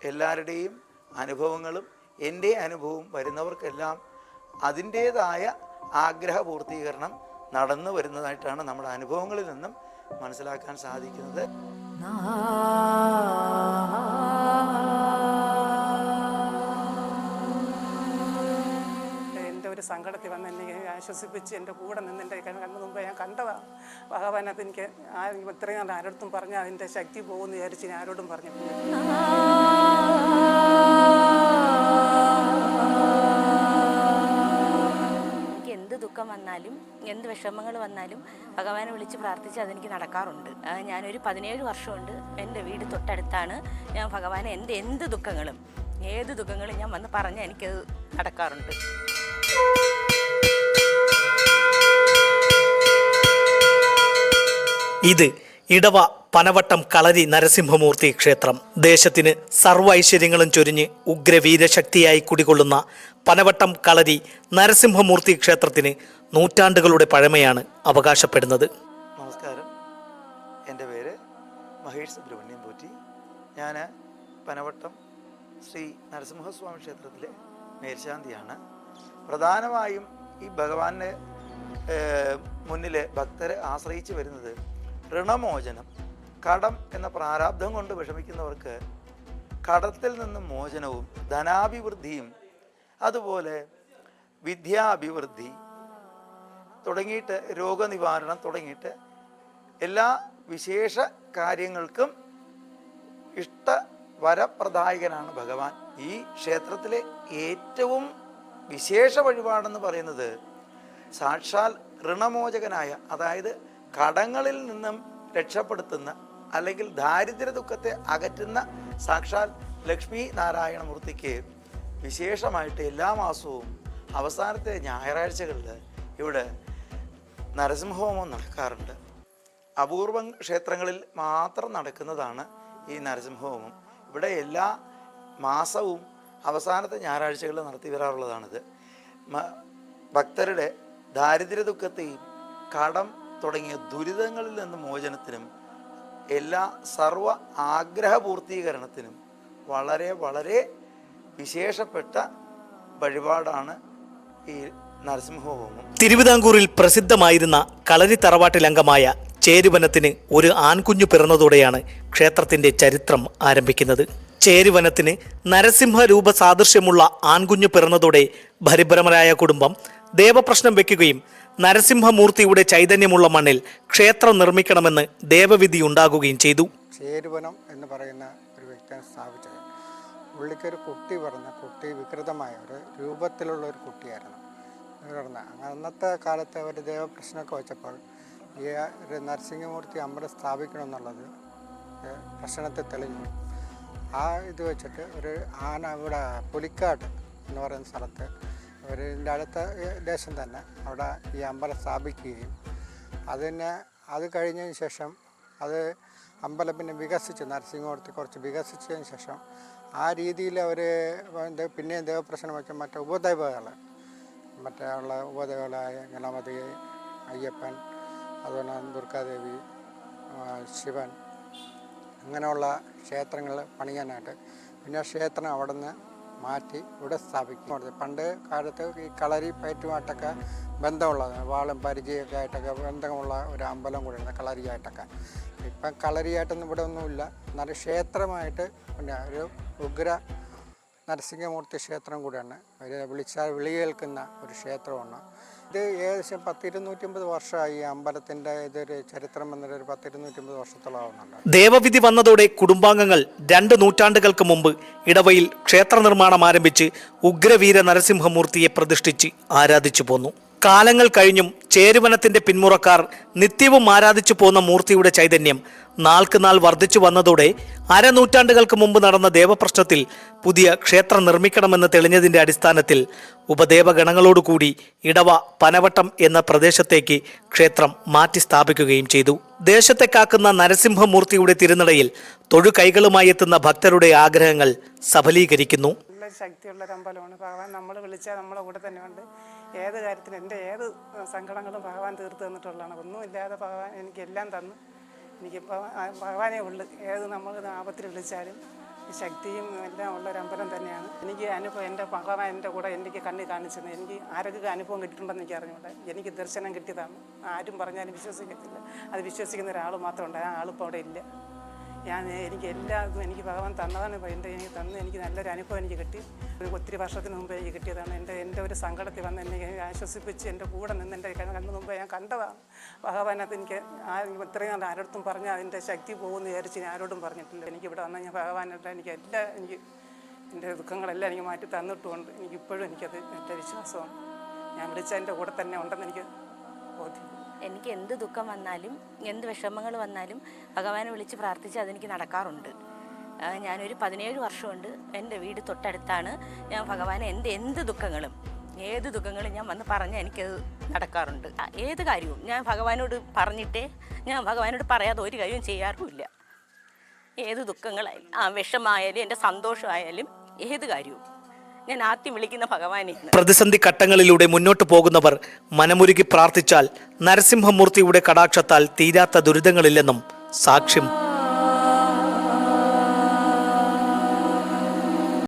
എല്ലാവരുടെയും അനുഭവങ്ങളും എൻ്റെ അനുഭവവും വരുന്നവർക്കെല്ലാം അതിൻ്റേതായ ആഗ്രഹ പൂർത്തീകരണം നടന്നു വരുന്നതായിട്ടാണ് നമ്മുടെ അനുഭവങ്ങളിൽ നിന്നും മനസ്സിലാക്കാൻ സാധിക്കുന്നത്. എൻ്റെ ഒരു സങ്കടത്തിൽ വന്ന് എന്നെ ആശ്വസിപ്പിച്ച് എൻ്റെ കൂടെ നിന്ന് എൻ്റെ കണ്ണു മുമ്പ് ഞാൻ കണ്ടതാണ് ഭഗവാൻ. അതെനിക്ക് ഇത്രയും നാൾ ആരോടത്തും പറഞ്ഞാൽ അതിൻ്റെ ശക്തി പോകുമെന്ന് വിചാരിച്ച് ഞാൻ ആരോടും പറഞ്ഞിട്ടില്ല. എന്ത് ദുഃഖം വന്നാലും എന്ത് വിഷമങ്ങൾ വന്നാലും ഭഗവാനെ വിളിച്ച് പ്രാർത്ഥിച്ച് അതെനിക്ക് നടക്കാറുണ്ട്. ഞാനൊരു 17 വർഷമുണ്ട് എൻ്റെ വീട് തൊട്ടടുത്താണ്. ഞാൻ ഭഗവാനെ എന്ത് ദുഃഖങ്ങളും ഏത് ദുഃഖങ്ങളും ഞാൻ വന്ന് പറഞ്ഞാൽ എനിക്കത് നടക്കാറുണ്ട്. ഇത് ഇടവ പനവട്ടം കളരി നരസിംഹമൂർത്തി ക്ഷേത്രം. ദേശത്തിന് സർവ്വ ഐശ്വര്യങ്ങളും ചൊരിഞ്ഞ് ഉഗ്രവീരശക്തിയായി കുടികൊള്ളുന്ന പനവട്ടം കളരി നരസിംഹമൂർത്തി ക്ഷേത്രത്തിന് നൂറ്റാണ്ടുകളുടെ പഴമയാണ് അവകാശപ്പെടുന്നത്. നമസ്കാരം, എൻ്റെ പേര് മഹേഷ് സുബ്രഹ്മണ്യം പോറ്റി. ഞാൻ പനവട്ടം ശ്രീ നരസിംഹസ്വാമി ക്ഷേത്രത്തിലെ മേൽശാന്തിയാണ്. പ്രധാനമായും ഈ ഭഗവാന്റെ മുന്നിൽ ഭക്തരെ ആശ്രയിച്ച് വരുന്നത് ഋണമോചനം, കടം എന്ന പ്രാരാബ്ധം കൊണ്ട് വിഷമിക്കുന്നവർക്ക് കടത്തിൽ നിന്ന് മോചനവും ധനാഭിവൃദ്ധിയും അതുപോലെ വിദ്യാഭിവൃദ്ധി തുടങ്ങിയിട്ട് രോഗനിവാരണം തുടങ്ങിയിട്ട് എല്ലാ വിശേഷ കാര്യങ്ങൾക്കും വരപ്രദായകനാണ് ഭഗവാൻ. ഈ ക്ഷേത്രത്തിലെ ഏറ്റവും വിശേഷ വഴിപാടെന്ന് പറയുന്നത് സാക്ഷാൽ ഋണമോചകനായ, അതായത് കടങ്ങളിൽ നിന്നും രക്ഷപ്പെടുത്തുന്ന അല്ലെങ്കിൽ ദാരിദ്ര്യ ദുഃഖത്തെ അകറ്റുന്ന സാക്ഷാൽ ലക്ഷ്മി നാരായണമൂർത്തിക്ക് വിശേഷമായിട്ട് എല്ലാ മാസവും അവസാനത്തെ ഞായറാഴ്ചകളിൽ ഇവിടെ നരസിംഹഹോമം നടക്കാറുണ്ട്. അപൂർവം ക്ഷേത്രങ്ങളിൽ മാത്രം നടക്കുന്നതാണ് ഈ നരസിംഹഹോമം. ഇവിടെ എല്ലാ മാസവും അവസാനത്തെ ഞായറാഴ്ചകളിൽ നടത്തി വരാറുള്ളതാണിത്. ഭക്തരുടെ ദാരിദ്ര്യ ദുഃഖത്തെയും കടം തുടങ്ങിയ ദുരിതങ്ങളിൽ നിന്ന് മോചനത്തിനും എല്ലാ സർവ ആഗ്രഹ പൂർത്തീകരണത്തിനും വളരെ വളരെ വിശേഷപ്പെട്ട വഴിപാടാണ് ഈ നരസിംഹഹോമം. തിരുവിതാംകൂറിൽ പ്രസിദ്ധമായിരുന്ന കളരി തറവാട്ടിലംഗമായ ചേരുവനത്തിന് ഒരു ആൺകുഞ്ഞു പിറന്നതോടെയാണ് ക്ഷേത്രത്തിന്റെ ചരിത്രം ആരംഭിക്കുന്നത്. ചേരുവനത്തിന് നരസിംഹ രൂപ സാദൃശ്യമുള്ള ആൺകുഞ്ഞു പിറന്നതോടെ പരിഭ്രമരായ കുടുംബം ദേവപ്രശ്നം വെക്കുകയും നരസിംഹമൂർത്തിയുടെ ചൈതന്യമുള്ള മണ്ണിൽ ക്ഷേത്രം നിർമ്മിക്കണമെന്ന് ദേവവിധി ഉണ്ടാകുകയും ചെയ്തു. ചേരുവനം എന്ന് പറയുന്ന ഒരു വ്യക്തിയെ സ്ഥാപിച്ചത്. പുള്ളിക്കൊരു കുട്ടി വികൃതമായ ഒരു രൂപത്തിലുള്ള ഒരു കുട്ടിയായിരുന്നു. അന്നത്തെ കാലത്ത് അവർ ദേവപ്രശ്നമൊക്കെ വെച്ചപ്പോൾ ഈ ഒരു നരസിംഹമൂർത്തി അമ്പലം സ്ഥാപിക്കണമെന്നുള്ളത് പ്രശ്നത്തെ തെളിഞ്ഞു. ആ ഇത് വെച്ചിട്ട് ഒരു ആന ഇവിടെ പുലിക്കാട് എന്ന് പറയുന്ന സ്ഥലത്ത് അവരിൻ്റെ അടുത്ത ദേശം തന്നെ അവിടെ ഈ അമ്പലം സ്ഥാപിക്കുകയും അത് കഴിഞ്ഞതിന് ശേഷം അത് അമ്പലം പിന്നെ വികസിച്ചു. നരസിംഹമൂർത്തി കുറച്ച് വികസിച്ചതിന് ശേഷം ആ രീതിയിൽ അവർ പിന്നെയും ദേവപ്രശ്നം വെച്ച മറ്റേ ഉപദേവകൾ ഉള്ള ഉപദേവകളായ ഗണപതി, അയ്യപ്പൻ, അതുപോലെ ദുർഗാദേവി, ശിവൻ, അങ്ങനെയുള്ള ക്ഷേത്രങ്ങൾ പണിയാനായിട്ട് പിന്നെ ക്ഷേത്രം അവിടെ നിന്ന് മാറ്റി ഇവിടെ സ്ഥാപിക്കും. പണ്ട് കാലത്ത് ഈ കളരി പയറ്റുമായിട്ടൊക്കെ ബന്ധമുള്ളത്, വാളും പരിചയമൊക്കെ ആയിട്ടൊക്കെ ബന്ധമുള്ള ഒരു അമ്പലം കൂടിയാണ് കളരിയായിട്ടൊക്കെ. ഇപ്പം കളരിയായിട്ടൊന്നും ഇവിടെ ഒന്നുമില്ല. എന്നാലും ക്ഷേത്രമായിട്ട് പിന്നെ ഒരു ഉഗ്ര നരസിംഹമൂർത്തി ക്ഷേത്രം കൂടിയാണ്. വിളിച്ചാൽ വിളി കേൾക്കുന്ന ഒരു ക്ഷേത്രമാണ്. ഇത് ഏകദേശം 100-250 വർഷമായി ഈ അമ്പലത്തിൻ്റെ ഇതൊരു ചരിത്രം എന്നൊരു 100-250 വർഷത്തോളം ആവുന്നുണ്ട്. ദേവവിധി വന്നതോടെ കുടുംബാംഗങ്ങൾ 2 നൂറ്റാണ്ടുകൾക്ക് മുമ്പ് ഇടവയിൽ ക്ഷേത്ര നിർമ്മാണം ആരംഭിച്ച് ഉഗ്രവീര നരസിംഹമൂർത്തിയെ പ്രതിഷ്ഠിച്ച് ആരാധിച്ചു പോന്നു. കാലങ്ങൾ കഴിഞ്ഞും ചേരുവനത്തിന്റെ പിന്മുറക്കാർ നിത്യവും ആരാധിച്ചു പോന്ന മൂർത്തിയുടെ ചൈതന്യം നാൾക്കുനാൾ വർദ്ധിച്ചു വന്നതോടെ അരനൂറ്റാണ്ടുകൾക്ക് മുമ്പ് നടന്ന ദേവപ്രശ്നത്തിൽ പുതിയ ക്ഷേത്രം നിർമ്മിക്കണമെന്ന് തെളിഞ്ഞതിന്റെ അടിസ്ഥാനത്തിൽ ഉപദേവഗണങ്ങളോടുകൂടി ഇടവ പനവട്ടം എന്ന പ്രദേശത്തേക്ക് ക്ഷേത്രം മാറ്റി സ്ഥാപിക്കുകയും ചെയ്തു. ദേശത്തെ കാക്കുന്ന നരസിംഹമൂർത്തിയുടെ തിരുനടയിൽ തൊഴുകൈകളുമായി എത്തുന്ന ഭക്തരുടെ ആഗ്രഹങ്ങൾ സഫലീകരിക്കുന്നു. നല്ല ശക്തിയുള്ളൊരു അമ്പലമാണ് ഭഗവാൻ. നമ്മൾ വിളിച്ചാൽ നമ്മളെ കൂടെ തന്നെയുണ്ട്. ഏത് കാര്യത്തിനും എൻ്റെ ഏത് സങ്കടങ്ങളും ഭഗവാൻ തീർത്ത് തന്നിട്ടുള്ളതാണ്. ഒന്നുമില്ലാതെ ഭഗവാൻ എനിക്കെല്ലാം തന്നു. എനിക്ക് ഭഗവാനേ ഉള്ളു. ഏത് നമ്മൾ ആപത്തിൽ വിളിച്ചാലും ശക്തിയും എല്ലാം ഉള്ള ഒരു അമ്പലം തന്നെയാണ്. എനിക്ക് അനുഭവം എൻ്റെ ഭഗവാൻ എൻ്റെ കൂടെ എനിക്ക് കണ്ണിൽ കാണിച്ചത്. എനിക്ക് ആരൊക്കെ അനുഭവം കിട്ടിയിട്ടുണ്ടെന്ന് എനിക്ക് അറിഞ്ഞൂടെ. എനിക്ക് ദർശനം കിട്ടിയതാണ്. ആരും പറഞ്ഞാലും വിശ്വസിക്കത്തില്ല. അത് വിശ്വസിക്കുന്ന ഒരാൾ മാത്രമുണ്ട്. ആ ആളിപ്പോൾ അവിടെ ഇല്ല. എനിക്ക് എല്ലാവർക്കും എനിക്ക് ഭഗവാൻ തന്നതാണ്. എനിക്ക് എനിക്ക് നല്ലൊരു അനുഭവം എനിക്ക് കിട്ടി. ഒത്തിരി വർഷത്തിന് മുമ്പ് എനിക്ക് കിട്ടിയതാണ്. എൻ്റെ ഒരു സങ്കടത്തിൽ വന്ന് എന്നെ ആശ്വസിപ്പിച്ച് എൻ്റെ കൂടെ നിന്ന് എൻ്റെ കണ്ണ് മുമ്പ് ഞാൻ കണ്ടതാണ് ഭഗവാനത്. എനിക്ക് ഇത്രയും നാൾ ആരോടത്തും പറഞ്ഞാൽ അതിൻ്റെ ശക്തി പോകുമെന്ന് വിചാരിച്ച് ഞാൻ ആരോടും പറഞ്ഞിട്ടില്ല. എനിക്കിവിടെ വന്നാൽ ഞാൻ ഭഗവാനായിട്ട് എനിക്ക് എൻ്റെ ദുഃഖങ്ങളെല്ലാം എനിക്ക് മാറ്റി തന്നിട്ടുമുണ്ട്. എനിക്കിപ്പോഴും എനിക്കത് എൻ്റെ വിശ്വാസമാണ്. ഞാൻ വിളിച്ച എൻ്റെ കൂടെ തന്നെ ഉണ്ടെന്ന് എനിക്ക് ബോധ്യം. എനിക്ക് എന്ത് ദുഃഖം വന്നാലും എന്ത് വിഷമങ്ങൾ വന്നാലും ഭഗവാനെ വിളിച്ച് പ്രാർത്ഥിച്ച് അതെനിക്ക് നടക്കാറുണ്ട്. ഞാനൊരു 17 വർഷമുണ്ട്. എൻ്റെ വീട് തൊട്ടടുത്താണ്. ഞാൻ ഭഗവാനെ എന്ത് ദുഃഖങ്ങളും ഏത് ദുഃഖങ്ങളും ഞാൻ വന്ന് പറഞ്ഞാൽ എനിക്കത് നടക്കാറുണ്ട്. ഏത് കാര്യവും ഞാൻ ഭഗവാനോട് പറഞ്ഞിട്ടേ, ഞാൻ ഭഗവാനോട് പറയാതെ ഒരു കാര്യവും ചെയ്യാറുമില്ല. ഏത് ദുഃഖങ്ങളായാലും വിഷമമായാലും എൻ്റെ സന്തോഷമായാലും ഏത് കാര്യവും ഞാൻ ആദ്യം വിളിക്കുന്ന ഭഗവാനെയാണ്. പ്രതിസന്ധി ഘട്ടങ്ങളിലൂടെ മുന്നോട്ട് പോകുന്നവർ മനമുരുകി പ്രാർത്ഥിച്ചാൽ നരസിംഹമൂർത്തിയുടെ കടാക്ഷത്താൽ തീരാത്ത ദുരിതങ്ങളില്ലെന്നും സാക്ഷ്യം